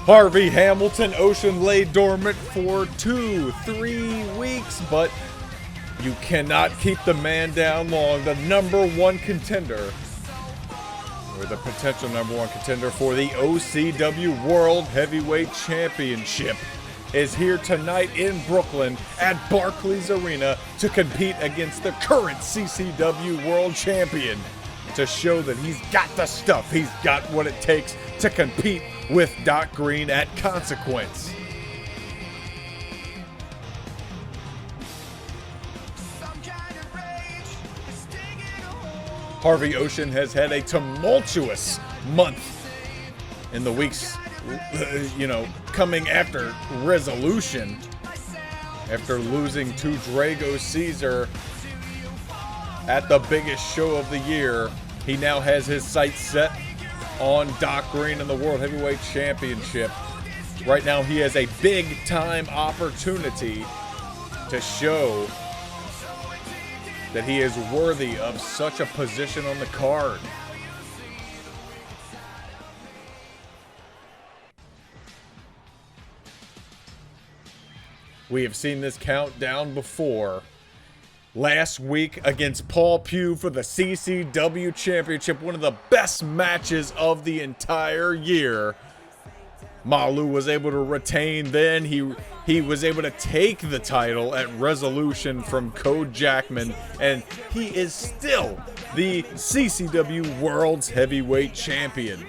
Harvey Hamilton Ocean lay dormant for 2-3 weeks, but you cannot keep the man down long. The #1 contender, or the potential #1 contender for the OCW World Heavyweight Championship, is here tonight in Brooklyn at Barclays Arena to compete against the current CCW World Champion, to show that he's got the stuff, he's got what it takes to compete with Doc Green at Consequence. Harvey Ocean has had a tumultuous month in the weeks, coming after Resolution. After losing to Drago Caesar at the biggest show of the year, he now has his sights set on Doc Green and the World Heavyweight Championship. Right now, he has a big-time opportunity to show that he is worthy of such a position on the card. We have seen this countdown before. Last week against Paul Pugh for the CCW Championship, one of the best matches of the entire year. Malu was able to retain then. He was able to take the title at Resolution from Code Jackman, and he is still the CCW World's Heavyweight Champion.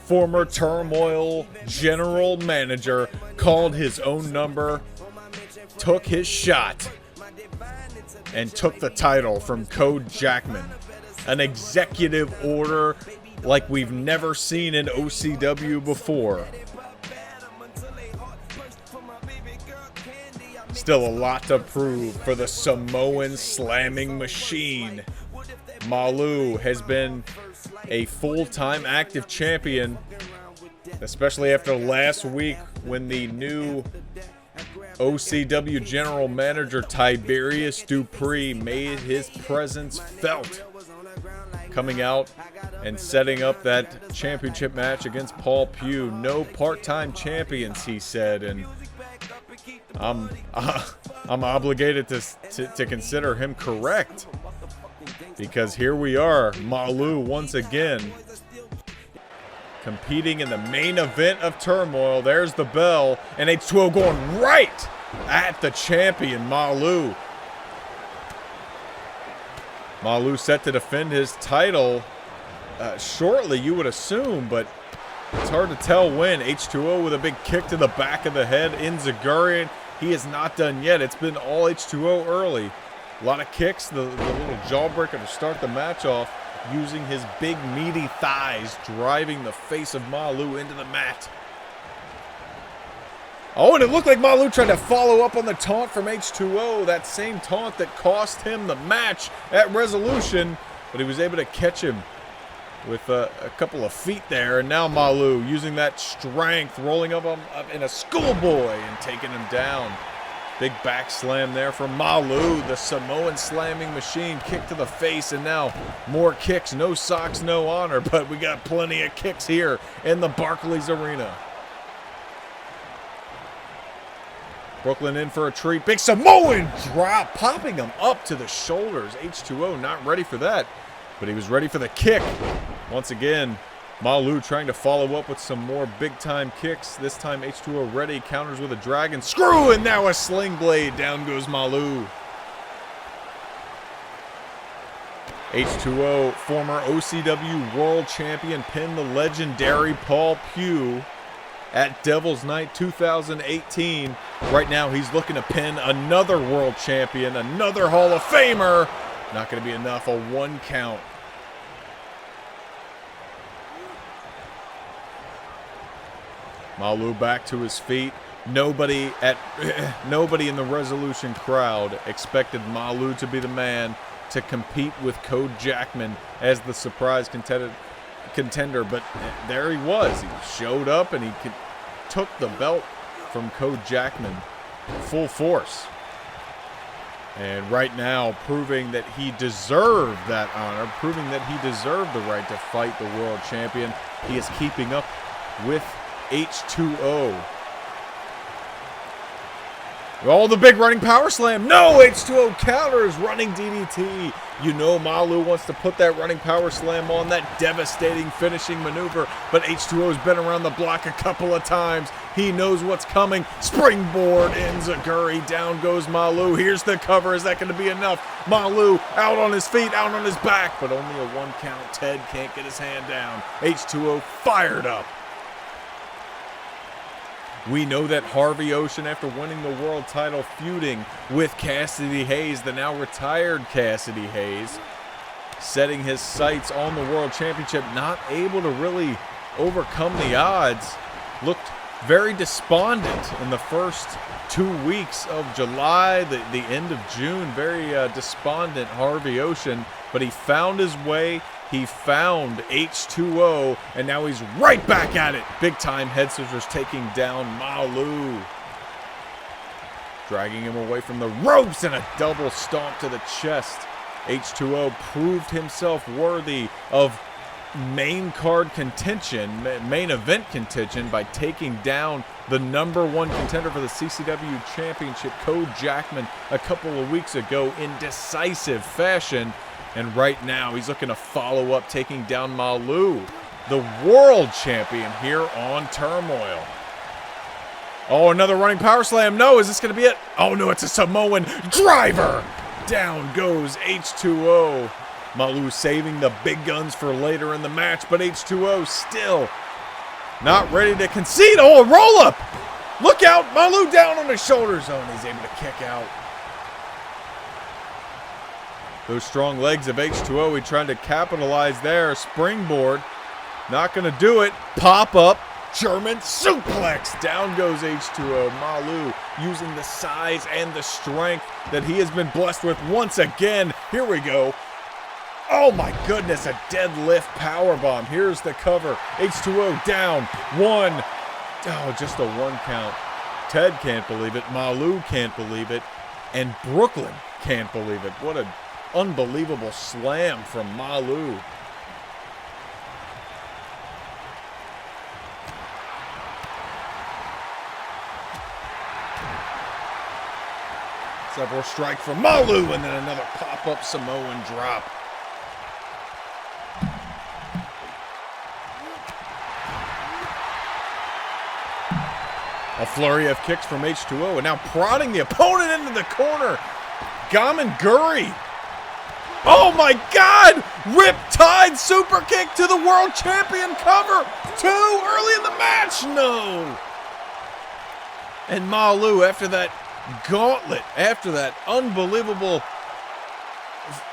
Former Turmoil general manager called his own number, took his shot, and took the title from Code Jackman. An executive order like we've never seen in OCW before. Still a lot to prove for the Samoan slamming machine. Malu has been a full-time active champion, especially after last week when the new OCW general manager Tiberius Dupree made his presence felt, coming out and setting up that championship match against Paul Pugh. No part-time champions, he said, and I'm obligated to consider him correct, because here we are, Malu once again competing in the main event of Turmoil. There's the bell, and H20 going right at the champion, Malu. Malu set to defend his title shortly, you would assume, but it's hard to tell when. H20 with a big kick to the back of the head. Inzagurian, he is not done yet. It's been all H20 early. A lot of kicks, the little jawbreaker to start the match off, using his big meaty thighs, driving the face of Malu into the mat. Oh, and it looked like Malu tried to follow up on the taunt from H20, that same taunt that cost him the match at Resolution, but he was able to catch him with a couple of feet there, and now Malu using that strength, rolling up in a schoolboy and taking him down. Big back slam there from Malu, the Samoan slamming machine. Kick to the face, and now more kicks. No socks, no honor, but we got plenty of kicks here in the Barclays Arena. Brooklyn in for a treat. Big Samoan drop, popping him up to the shoulders. H20 not ready for that, but he was ready for the kick. Once again, Malu trying to follow up with some more big-time kicks. This time H20 ready, counters with a dragon screw, and now a sling blade. Down goes Malu. H20, former OCW World Champion, pinned the legendary Paul Pugh at Devil's Night 2018. Right now he's looking to pin another World Champion, another Hall of Famer. Not going to be enough, a 1 count. Malu back to his feet. Nobody in the Resolution crowd expected Malu to be the man to compete with Code Jackman as the surprise contender, but there he was. He showed up and he took the belt from Code Jackman full force. And right now, proving that he deserved that honor, proving that he deserved the right to fight the world champion, he is keeping up with H20. Oh, the big running power slam. No, H20 counters, running DDT. You know Malu wants to put that running power slam on, that devastating finishing maneuver, but H20's been around the block a couple of times. He knows what's coming. Springboard enziguri, down goes Malu. Here's the cover. Is that going to be enough? Malu out on his feet, out on his back, but only a 1 count. Ted can't get his hand down. H20 fired up. We know that Harvey Ocean, after winning the world title, feuding with Cassidy Hayes, the now retired Cassidy Hayes, setting his sights on the world championship, not able to really overcome the odds, looked very despondent in the first 2 weeks of July, the end of June, very despondent Harvey Ocean, but he found his way. He found H20, and now he's right back at it. Big time head scissors taking down Malu. Dragging him away from the ropes and a double stomp to the chest. H20 proved himself worthy of main card contention, main event contention, by taking down the #1 contender for the CCW Championship, Code Jackman, a couple of weeks ago in decisive fashion. And right now, he's looking to follow up, taking down Malu, the world champion here on Turmoil. Oh, another running power slam. No, is this going to be it? Oh, no, it's a Samoan driver. Down goes H20. Malu saving the big guns for later in the match, but H20 still not ready to concede. Oh, a roll-up. Look out. Malu down on the shoulder zone. He's able to kick out. Those strong legs of H20, he trying to capitalize there. Springboard, not going to do it. Pop up, German suplex. Down goes H20. Malu using the size and the strength that he has been blessed with once again. Here we go. Oh my goodness, a deadlift powerbomb. Here's the cover. H20 down. 1. Oh, just a 1 count. Ted can't believe it. Malu can't believe it. And Brooklyn can't believe it. What an unbelievable slam from Malu. Several strike from Malu, and then another pop-up Samoan drop. A flurry of kicks from H20, and now prodding the opponent into the corner. Gamenguri. Oh my God! Riptide super kick to the world champion cover. 2 early in the match. No. And Malu, after that gauntlet, after that unbelievable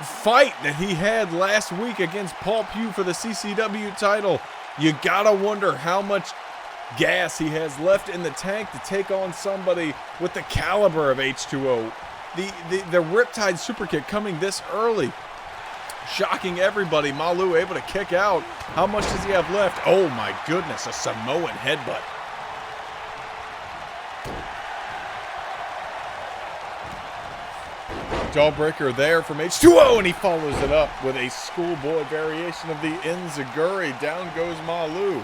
fight that he had last week against Paul Pugh for the CCW title, you gotta wonder how much gas he has left in the tank to take on somebody with the caliber of H20. The Riptide super kick coming this early, shocking everybody. Malu able to kick out. How much does he have left? Oh my goodness, a Samoan headbutt. Jawbreaker there from H20, and he follows it up with a schoolboy variation of the enziguri. Down goes Malu.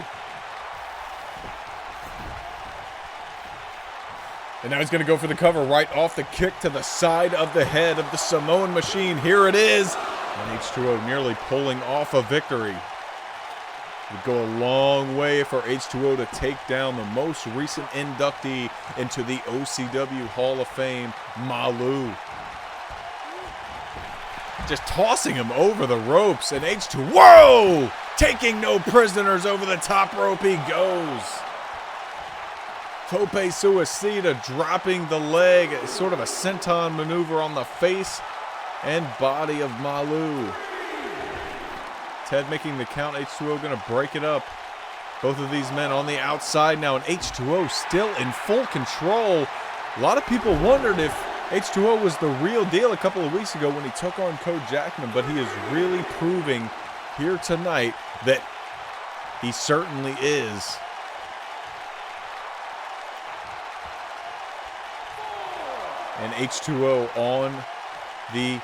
And now he's going to go for the cover right off the kick to the side of the head of the Samoan machine. Here it is. And H20 nearly pulling off a victory. It would go a long way for H20 to take down the most recent inductee into the OCW Hall of Fame, Malu. Just tossing him over the ropes, and H20, whoa! Taking no prisoners, over the top rope he goes. Tope Suicida dropping the leg, sort of a senton maneuver on the face and body of Malu. Ted making the count. H20 going to break it up. Both of these men on the outside now, and H20 still in full control. A lot of people wondered if H20 was the real deal a couple of weeks ago when he took on Code Jackman, but he is really proving here tonight that he certainly is. And H20 on the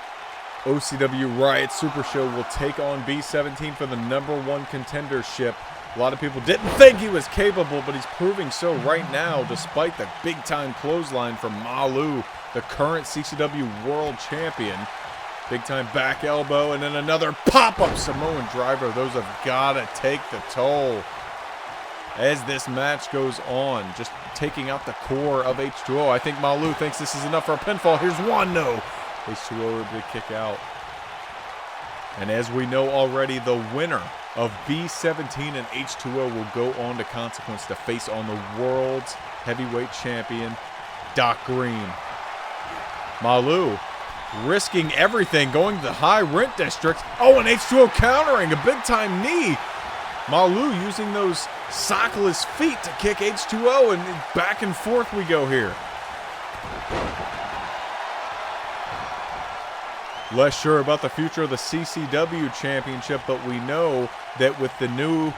OCW Riot Super Show will take on B17 for the #1 contendership. A lot of people didn't think he was capable, but he's proving so right now, despite the big-time clothesline from Malu, the current CCW World Champion. Big-time back elbow, and then another pop-up Samoan driver. Those have got to take the toll as this match goes on. Just taking out the core of H2O. I think Malu thinks this is enough for a pinfall. Here's one, no. H2O able to kick out. And as we know already, the winner of B17 and H2O will go on to Consequence to face on the world's heavyweight champion, Doc Green. Malu risking everything, going to the high rent district. Oh, and H2O countering a big-time knee. Malu using those sockless feet to kick H2O, and back and forth we go here. Less sure about the future of the CCW Championship, but we know that with the new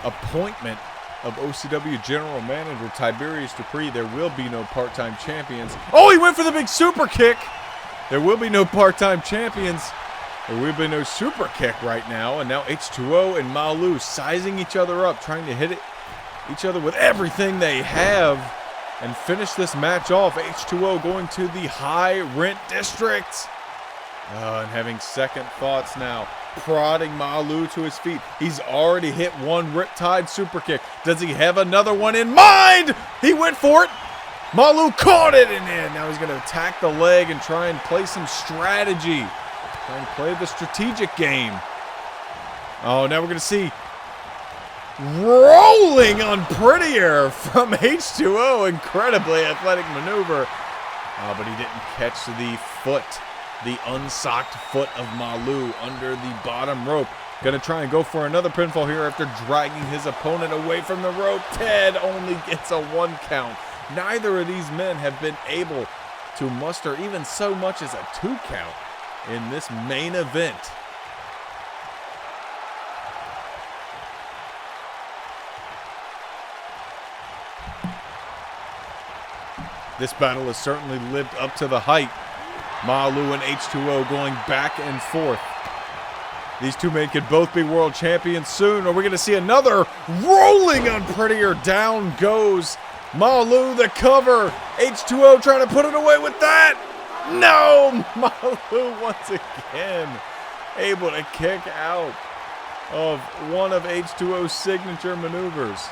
appointment of OCW General Manager Tiberius Dupree, there will be no part-time champions. Oh, he went for the big super kick! There will be no part-time champions. There will be no super kick right now, and now H2O and Malu sizing each other up, trying to hit each other with everything they have and finish this match off. H2O going to the high rent district. And having second thoughts now, prodding Malu to his feet. He's already hit one Riptide super kick. Does he have another one in mind? He went for it. Malu caught it, and then now he's going to attack the leg and try and play some strategy. Try and play the strategic game. Oh, now we're going to see rolling on Prettier from H2O. Incredibly athletic maneuver. But he didn't catch the foot. The unsocked foot of Malu under the bottom rope. Gonna try and go for another pinfall here after dragging his opponent away from the rope. Ted only gets a 1 count. Neither of these men have been able to muster even so much as a 2 count in this main event. This battle has certainly lived up to the hype. Malu and H2O going back and forth. These two men could both be world champions soon. Are we going to see another rolling on Prettier? Down goes Malu, the cover. H2O trying to put it away with that. No! Malu once again able to kick out of one of H2O's signature maneuvers.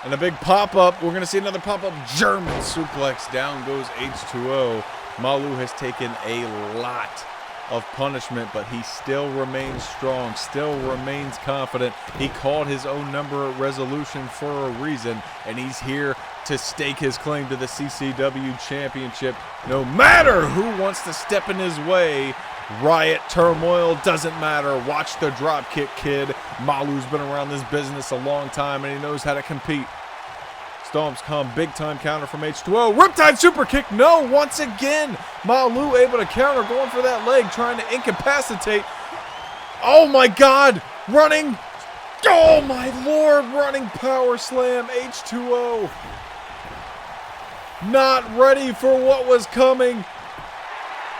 And a big pop-up. We're going to see another pop-up German suplex. Down goes H2O. Malu has taken a lot of punishment, but he still remains strong, still remains confident. He called his own number at Resolution for a reason, and he's here to stake his claim to the CCW Championship. No matter who wants to step in his way, Riot, Turmoil, doesn't matter. Watch the dropkick, kid. Malu's been around this business a long time, and he knows how to compete. Stomps come, big time counter from H2O. Riptide super kick, no, once again. Malu able to counter, going for that leg, trying to incapacitate. Oh my God, running. Oh my Lord, running power slam, H2O. Not ready for what was coming.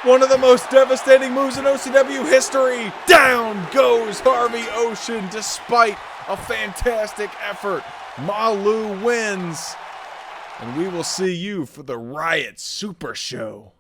One of the most devastating moves in OCW history. Down goes Harvey Ocean despite a fantastic effort. Malu wins. And we will see you for the Riot Super Show.